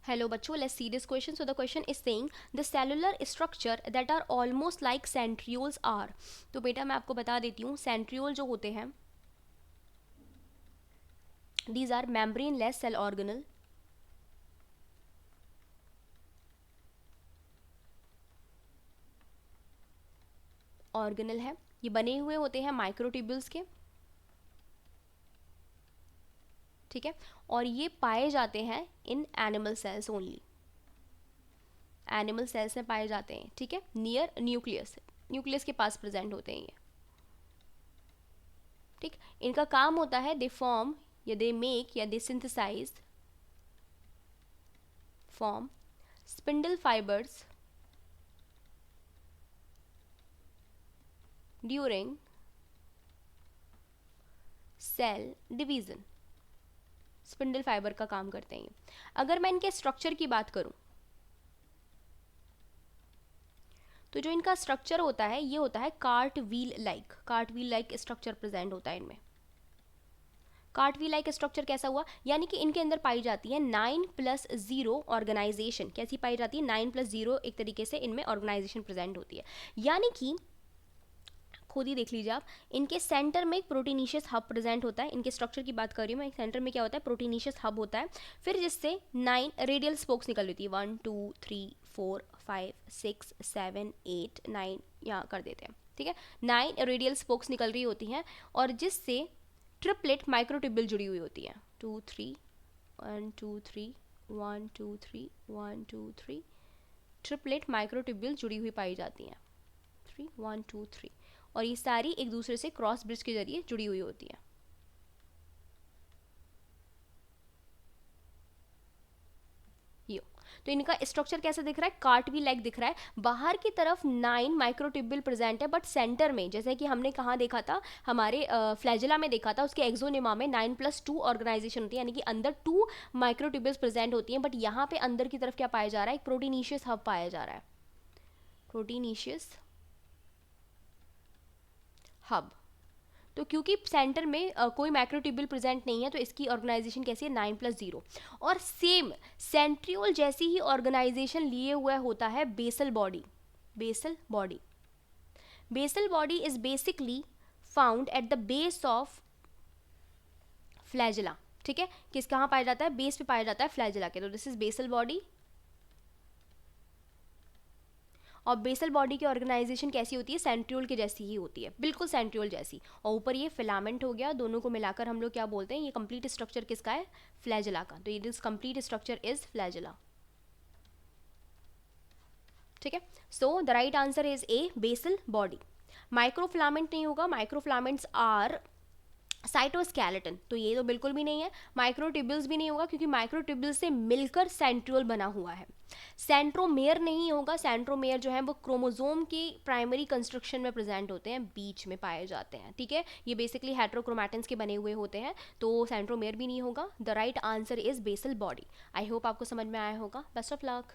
Hello बच्चों, let's see this question. So the question is saying the cellular structure that are almost like centrioles are. तो बेटा मैं आपको बता देती हूँ, सेंट्रियोल जो होते हैं these are membraneless cell organelle. Organelle है, ये बने हुए होते हैं माइक्रोट्यूब्यूल्स के, ठीक है, और ये पाए जाते हैं in animal cells only, animal cells में पाए जाते हैं, ठीक है, नियर न्यूक्लियस, न्यूक्लियस के पास प्रेजेंट होते हैं ये, ठीक। इनका काम होता है दे फॉर्म या दे मेक या they synthesize form spindle fibres during cell division. Spindle fibre का काम करते हैं ये। अगर मैं इनके स्ट्रक्चर की बात करूं तो जो इनका स्ट्रक्चर होता है ये होता है cart wheel like structure present होता है इनमें। कार्ट व्हील लाइक स्ट्रक्चर कैसा हुआ, यानी कि इनके अंदर पाई जाती है 9+0 ऑर्गेनाइजेशन। कैसी पाई जाती है? 9+0 एक तरीके से इनमें ऑर्गेनाइजेशन प्रेजेंट होती है, यानी कि खुद ही देख लीजिए आप, इनके सेंटर में एक प्रोटीनीशियस हब प्रेजेंट होता है। इनके स्ट्रक्चर की बात कर रही हूँ मैं, सेंटर में क्या होता है? प्रोटीनीशियस हब होता है, फिर जिससे 9 रेडियल स्पोक्स निकल रही थी, 1 2 3 4 5 6 7 8 9 यहाँ कर देते हैं, ठीक है, 9 रेडियल स्पोक्स निकल रही होती हैं, और जिससे ट्रिपलेट माइक्रोट्यूब्यूल जुड़ी हुई होती है। 2 3 1 2 3 1 2 3 1 2 3 ट्रिपलेट माइक्रोट्यूब्यूल जुड़ी हुई पाई जाती हैं, 3 1 2 3, और ये सारी एक दूसरे से क्रॉस ब्रिज के जरिए जुड़ी हुई होती है। यो, तो इनका स्ट्रक्चर कैसा दिख रहा है? कार्ट व्हील लाइक दिख रहा है। बाहर की तरफ 9 माइक्रोट्यूब्यूल प्रेजेंट है, बट सेंटर में, जैसे कि हमने कहाँ देखा था, हमारे फ्लैजेला में देखा था, उसके एक्सोनिमा में 9+2 ऑर्गेनाइजेशन होती है, यानी कि अंदर 2 माइक्रोट्यूब्यूल्स प्रेजेंट होती हैं, बट यहाँ पे अंदर की तरफ क्या पाया जा रहा है? एक प्रोटीनीशियस हब पाया जा रहा है, प्रोटीनीशियस हब। तो क्योंकि सेंटर में कोई माइक्रोट्यूब्यूल प्रेजेंट नहीं है, तो इसकी ऑर्गेनाइजेशन कैसी है? 9+0। और सेम सेंट्रियोल जैसी ही ऑर्गेनाइजेशन लिए हुआ होता है basal body. Basal body, basal body is basically found at the base of flagella, ठीक है, किस कहाँ पाया जाता है? बेस पे पाया जाता है फ्लैजेला के। तो दिस इज बेसल बॉडी, और बेसल बॉडी की ऑर्गेनाइजेशन कैसी होती है? सेंट्रियोल के जैसी ही होती है, बिल्कुल सेंट्रियोल जैसी, और ऊपर ये फिलामेंट हो गया। दोनों को मिलाकर हम लोग क्या बोलते हैं? ये कंप्लीट स्ट्रक्चर किसका है? फ्लैजेला का। तो ये this complete structure is flagella, ठीक है। So the right answer is A, basal body. Microfilament नहीं होगा, माइक्रोफिलामेंट्स आर साइटोस्केलेटन, तो ये तो बिल्कुल भी नहीं है। माइक्रोट्यूब्यूल्स भी नहीं होगा, क्योंकि माइक्रोट्यूब्यूल्स से मिलकर सेंट्रियोल बना हुआ है। सेंट्रोमेयर नहीं होगा, सेंट्रोमेयर जो है वो क्रोमोसोम की प्राइमरी कंस्ट्रक्शन में प्रेजेंट होते हैं, बीच में पाए जाते हैं, ठीक है। ये बेसिकली हेट्रोक्रोमैटिन्स के बने हुए होते हैं, तो सेंट्रोमेयर भी नहीं होगा। The right answer is basal body. I hope आपको समझ में आया होगा। Best of luck.